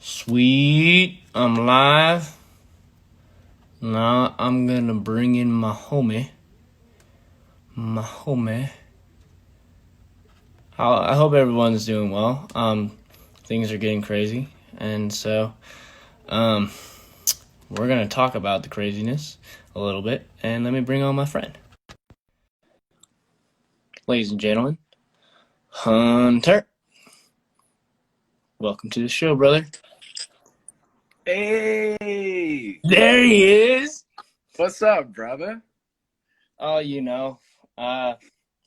Sweet, I'm live. Now I'm gonna bring in my homie. I hope everyone's doing well. Things are getting crazy, and so um, we're gonna talk about the craziness a little bit. And let me bring on my friend, ladies and gentlemen, Hunter. Welcome to the show, brother. Hey, There he is. what's up, brother? Oh, a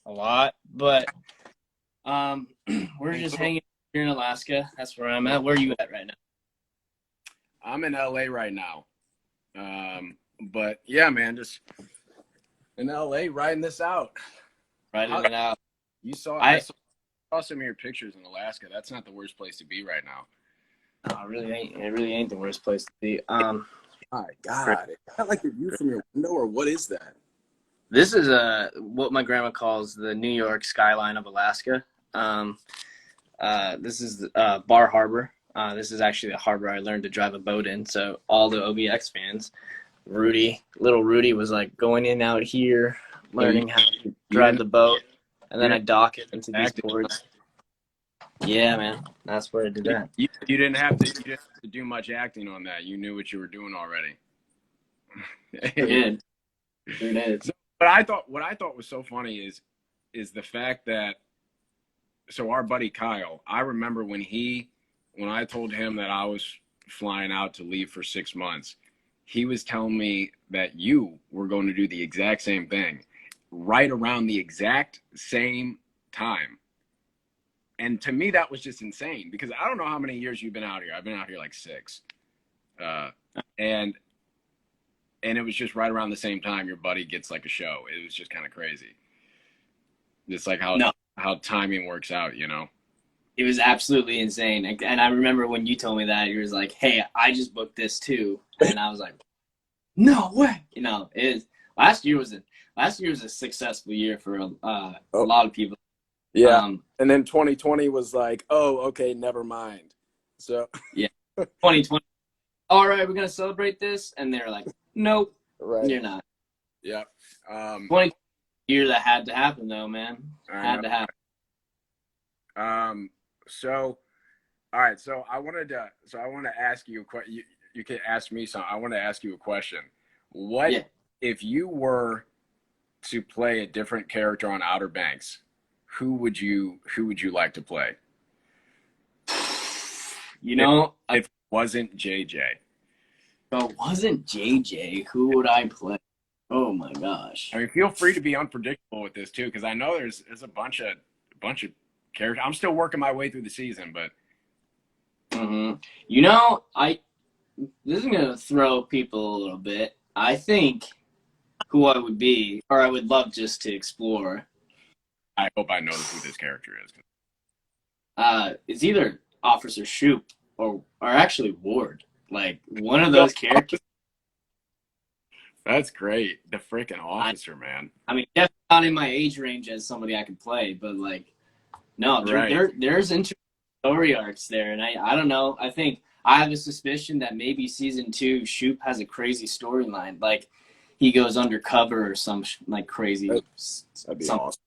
lot, but we're just hanging here in Alaska. That's where I'm at. Where are you at right now? I'm in LA right now. But yeah, man, just in LA riding this out. Riding it out. I saw some of your pictures in Alaska. That's not the worst place to be right now. No, it really ain't the worst place to be. My God, is that like the view from your window, or what is that? This is what my grandma calls the New York skyline of Alaska. This is Bar Harbor. This is actually the harbor I learned to drive a boat in. So all the OBX fans, little Rudy was like going in out here, learning how to drive the boat, and then I dock it into these ports. Yeah, man, that's where I did that. You didn't have to do much acting on that. You knew what you were doing already. Sure did. Sure did. So, what I thought was so funny is the fact that our buddy Kyle, I remember when I told him that I was flying out to leave for 6 months, he was telling me that you were going to do the exact same thing right around the exact same time. And to me, that was just insane because I don't know how many years you've been out here. I've been out here like 6. And it was just right around the same time your buddy gets like a show. It was just kind of crazy. Just like how timing works out, you know? It was absolutely insane. And I remember when you told me that, you was like, hey, I just booked this too. And I was like, no way. Last year was a successful year for a lot of people. Yeah. And then 2020 was like, oh, okay, never mind. So yeah, 2020. All right, we're going to celebrate this. And they're like, nope, right. You're not. Yeah. 2020 year that had to happen though, man. Had to happen. So, all right. So I want to ask you a question. You can ask me something. I want to ask you a question. What if you were to play a different character on Outer Banks? Who would you like to play? If it wasn't JJ. If it wasn't JJ, who would I play? Oh my gosh. I mean, feel free to be unpredictable with this too, because I know there's a bunch of characters. I'm still working my way through the season, but this is gonna throw people a little bit. I think who I would be, or I would love just to explore. I hope I know who this character is. It's either Officer Shoop or actually Ward. Like one of those characters. That's great. The freaking officer, man. I mean, definitely not in my age range as somebody I could play, but like, no, there's interesting story arcs there, and I don't know. I think I have a suspicion that maybe season 2, Shoop has a crazy storyline, like he goes undercover or some like crazy. That'd be awesome.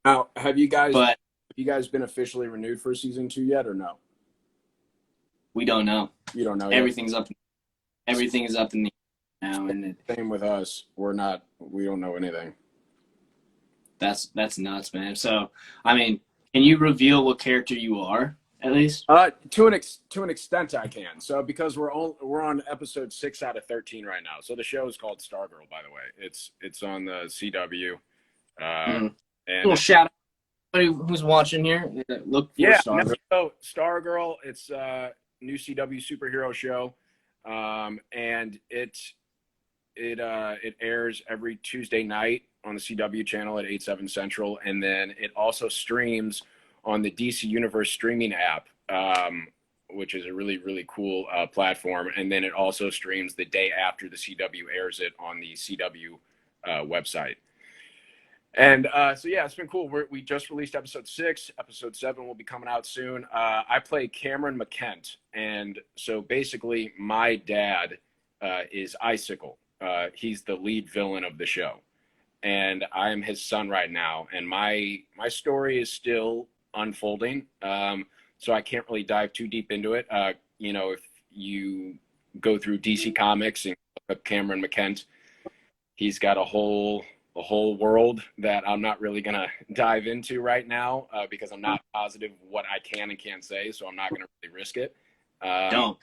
Now, have you guys been officially renewed for season 2 yet, or no? We don't know. You don't know. Everything is up in the now, and same with us. We don't know anything. That's nuts, man. So, I mean, can you reveal what character you are at least? To an extent, I can. So, because we're on episode 6 out of 13 right now. So the show is called Stargirl, by the way. It's on the CW. And little shout out to anybody who's watching here. Look for Stargirl. So Stargirl, it's a new CW superhero show, and it airs every Tuesday night on the CW channel at 8/7 Central, and then it also streams on the DC Universe streaming app, which is a really, really cool platform. And then it also streams the day after the CW airs it on the CW website. And so yeah, it's been cool. We just released episode 6. Episode 7 will be coming out soon. I play Cameron McKent, and so basically, my dad is Icicle. He's the lead villain of the show, and I am his son right now. And my story is still unfolding, so I can't really dive too deep into it. If you go through DC Comics and look up Cameron McKent, he's got a whole world that I'm not really gonna dive into right now because I'm not positive what I can and can't say, so I'm not gonna really risk it. Don't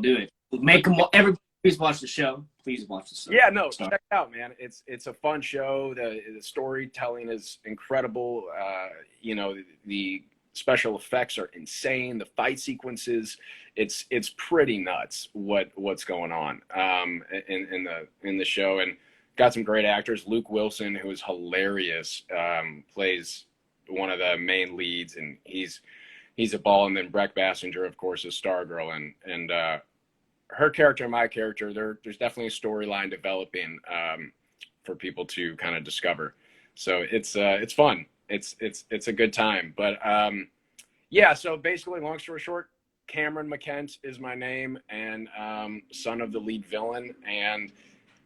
do it. Make them. Everybody, please watch the show. Please watch the show. Yeah, no, check it out, man. It's a fun show. The storytelling is incredible. The special effects are insane. The fight sequences, it's pretty nuts what's going on in the show, and got some great actors. Luke Wilson, who is hilarious, plays one of the main leads, and he's a ball. And then Breck Bassinger, of course, is Stargirl, and her character and my character, there's definitely a storyline developing for people to kind of discover. So it's fun. It's a good time. But yeah, so basically, long story short, Cameron McKent is my name, and son of the lead villain. And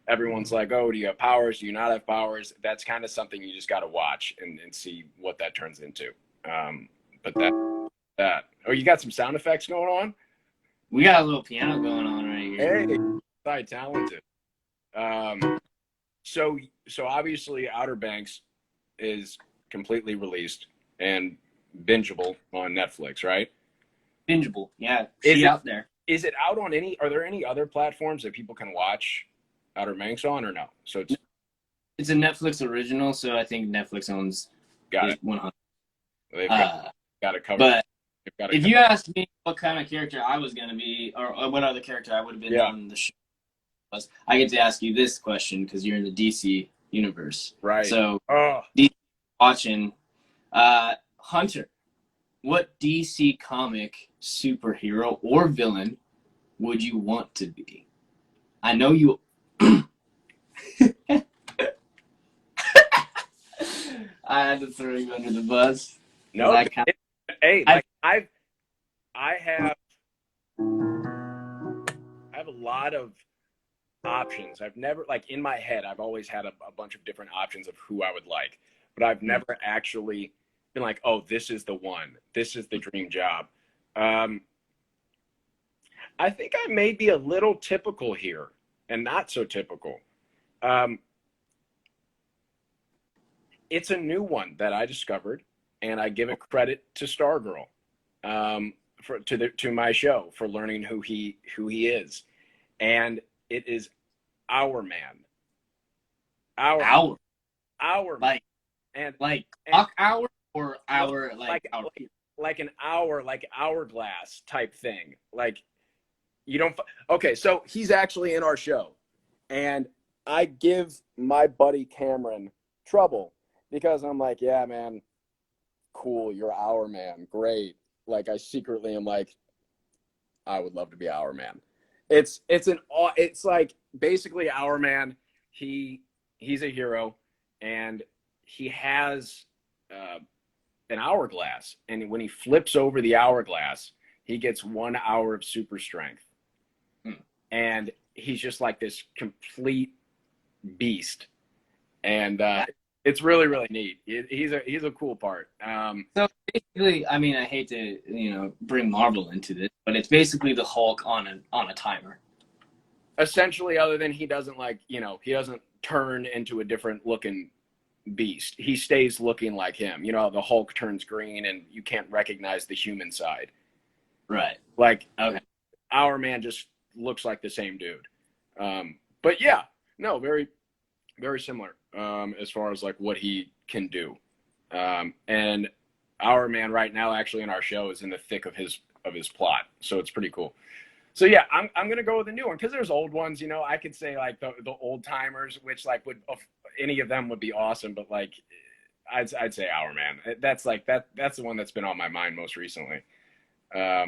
everyone's like, oh, do you have powers? Do you not have powers? That's kind of something you just got to watch and see what that turns into. But that. Oh, you got some sound effects going on? We got a little piano going on right here. Hey, quite talented. So obviously Outer Banks is completely released and bingeable on Netflix, right? Bingeable, yeah. See out there. Is it out on are there any other platforms that people can watch Outer Banks on, or no? So it's a Netflix original, so I think Netflix owns it 100. They've got it covered. But if you asked me what kind of character I was going to be, or what other character I would have been on the show, I get to ask you this question because you're in the DC universe. Right. So, DC watching, Hunter, what DC comic superhero or villain would you want to be? I know you. I had to throw you under the bus. No, I have a lot of options. I've never, like, in my head, I've always had a bunch of different options of who I would like, but I've never actually been like, oh, this is the one. This is the dream job. I think I may be a little typical here and not so typical. It's a new one that I discovered, and I give it credit to Stargirl, to my show for learning who he is, and it is Our Man. Our like and like clock hour or hour like an hour, like hourglass type thing. Like, you don't. Okay, so he's actually in our show, and I give my buddy Cameron trouble because I'm like, yeah, man, cool, you're Our Man, great. Like, I secretly am like, I would love to be Our Man. It's like basically Our Man. He's a hero, and he has an hourglass, and when he flips over the hourglass, he gets 1 hour of super strength, and he's just like this complete beast, and it's really, really neat. He's a cool part. So basically, I mean, I hate to bring Marvel into this, but it's basically the Hulk on a timer. Essentially, other than he doesn't he doesn't turn into a different looking beast. He stays looking like him. The Hulk turns green and you can't recognize the human side. Right. Like, okay. Our Man just looks like the same dude. But yeah, no, very, very similar as far as like what he can do. And Our Man right now, actually in our show, is in the thick of his plot, so it's pretty cool. So yeah, I'm gonna go with a new one because there's old ones. I could say like the old timers, which like would any of them would be awesome, but like I'd say Our Man. That's the one that's been on my mind most recently. Our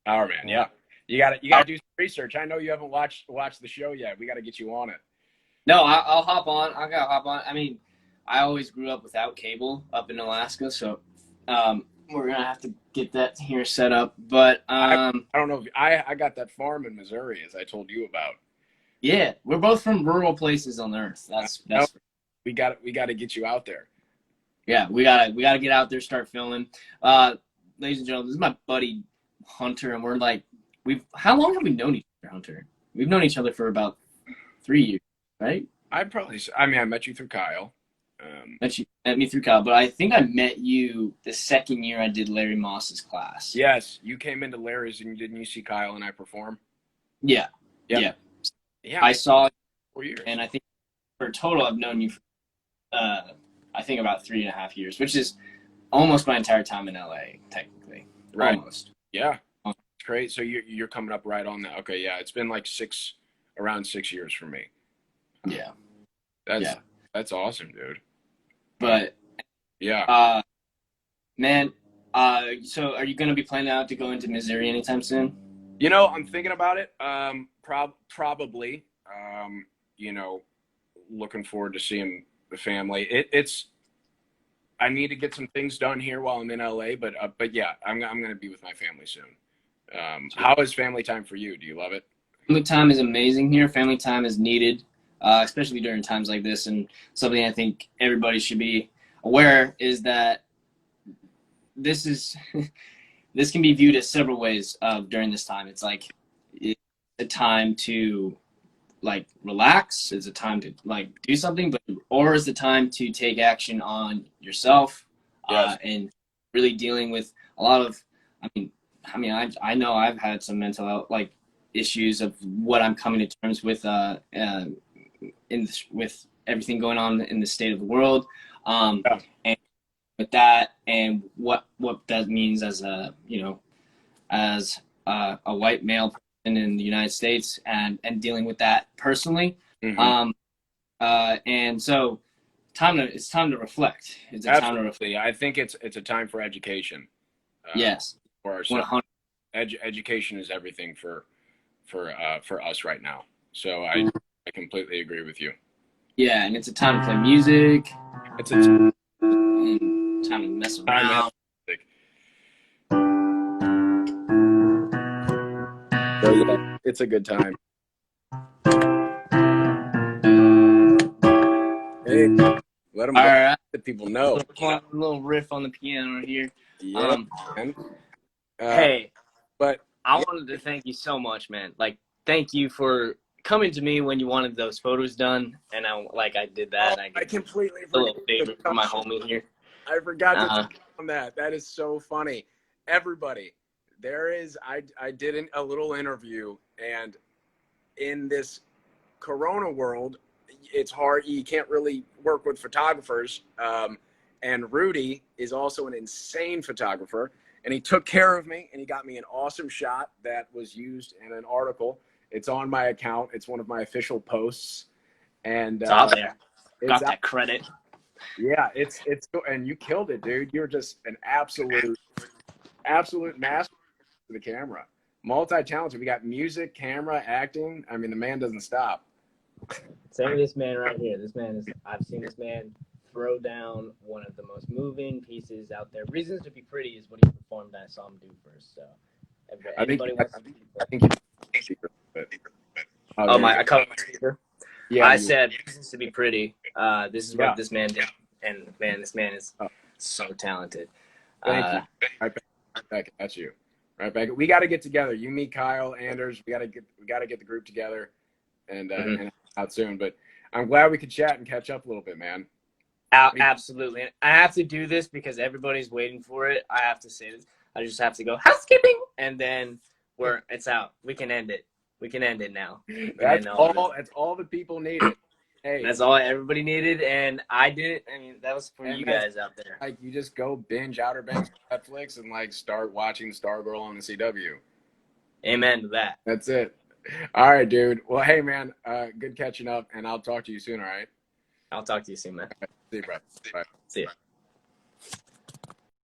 Man, yeah. You gotta do some research. I know you haven't watched the show yet. We gotta get you on it. No, I'll hop on. I gotta hop on. I mean, I always grew up without cable up in Alaska, so we're gonna have to get that here set up. But I don't know if I got that farm in Missouri, as I told you about. yeah, we're both from rural places on the earth. That's we got to get you out there. Yeah, we gotta get out there, start filming. Ladies and gentlemen, this is my buddy Hunter, and we're like, how long have we known each other, Hunter? We've known each other for about 3 years, right? I met you through Kyle. Met me through Kyle, but I think I met you the second year I did Larry Moss's class. Yes, you came into Larry's, and didn't you see Kyle and I perform? Yeah, yeah. I saw 4 years, and I think for total I've known you for, I think about 3.5 years, which is almost my entire time in LA, technically. Right. Almost. Yeah. It's great. So you're coming up right on that. Okay, yeah. It's been like around 6 years for me. Yeah. That's awesome, dude. But yeah. Man, so are you gonna be planning out to go into Missouri anytime soon? You know, I'm thinking about it. Probably. You know, looking forward to seeing the family. I need to get some things done here while I'm in LA, but yeah, I'm going to be with my family soon. How is family time for you? Do you love it? Family time is amazing here. Family time is needed, especially during times like this. And something I think everybody should be aware is that this can be viewed as several ways during this time. It's like it's a time to like relax, it's a time to like do something, or is the time to take action on yourself. Yes. And really dealing with a lot of I know I've had some mental health like issues of what I'm coming to terms with with everything going on in the state of the world, and with that and what that means as a white male in the United States and dealing with that personally. Mm-hmm. And so it's time to reflect. It's a Absolutely. time to reflect. I think it's a time for education. Yes. For ourselves. Education is everything for us right now. So I completely agree with you. Yeah, and it's a time to play music. It's a time to mess around. So yeah, it's a good time. Hey, let them let people know. A little riff on the piano here. Yeah. Hey, but I wanted to thank you so much, man. Like, thank you for coming to me when you wanted those photos done, and I did that. I completely forgot. A little favor for my homie here. I forgot to talk on that. That is so funny. Everybody, I did a little interview, and in this Corona world, it's hard. You can't really work with photographers. And Rudy is also an insane photographer, and he took care of me, and he got me an awesome shot that was used in an article. It's on my account. It's one of my official posts, and it's out there. Got that credit. Yeah, it's and you killed it, dude. You're just an absolute master for the camera. Multi-talented. We got music, camera, acting. I mean, the man doesn't stop. Same with this man right here. I've seen this man throw down one of the most moving pieces out there. Reasons to Be Pretty is what he performed. I saw him do first. So, I think I covered my speaker. Yeah, I said Reasons to Be Pretty. This is what this man did, and man, this man is so talented. Thank you. Right back at you. Right back. We got to get together. You, me, Kyle, Anders. We got to get the group together, and out soon. But I'm glad we could chat and catch up a little bit, man. Absolutely. And I have to do this because everybody's waiting for it. I have to say this. I just have to go housekeeping, and then it's out. We can end it. We can end it now. That's all the people needed. Hey, that's all everybody needed, and I did it. I mean, that was for you guys out there. Like, you just go binge Outer Banks on Netflix and like start watching Stargirl on the CW. Amen to that. That's it. All right, dude. Well, hey, man, good catching up, and I'll talk to you soon, all right? I'll talk to you soon, man. See you, bro. Bye. See ya.